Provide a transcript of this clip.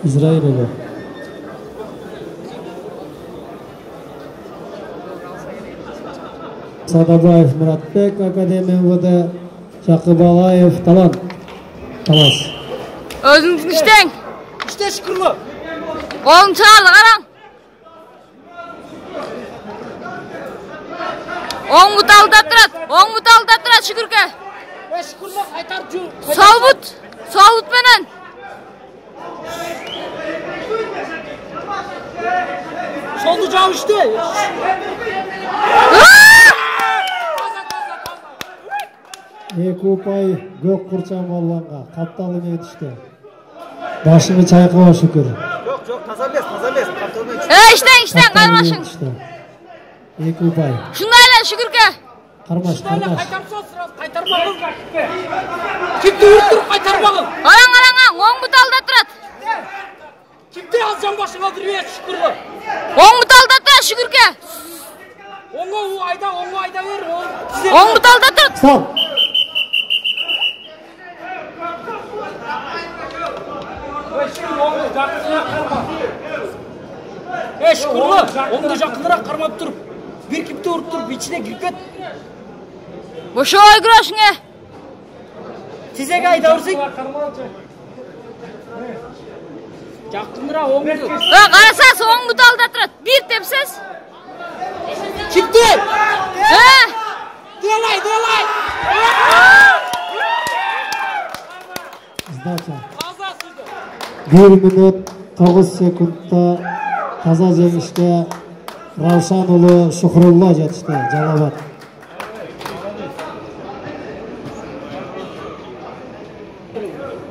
Израилова. Садабаев Мұратбек, Академия МВД, Жақыбалаев, Талан. Талас. Өзіңіздің іштең. İşte şükürlü. Қолың шығарды, қараң. Оң бұт алдап тұрады, шүкірке. Şükürlü kaytar cür. Сол бұт менен. Soldu cam işte. Екі ұпай көк құрчан болғанға қапталың етішті. Башыңы чайқауа шүкір. Yok taza bez. Kaptanın içi. Іштең, қармашың. Екі ұпай. Шындайлан, шүкірке. Қармаш. Kaytarsa sıra kaytarmağın. Kimde yurttur kaytarmağın. Қараң, оң бұт алдап тұрады. Kimde alacağım başına duruyor şükürlü. Оң бұт алдап тұрады, шүкірке. Onu ayda ver. Оң бұт алдап тұрады. Сал. Şükürlü. Onu da yakınırak karmap durup. Bir kimde vurup durup içine girip et. Бошой күрәшіңе. Size kayda vursun. Yakınırak onu diyor. Қарасас, оң бұт алдап тұрады. Bir тепсіз. Kimde? Delay. Сдача. 1 минут 9 секундта таза жеңишке Раушанұлы Шухрулла жетишти. Жалабат.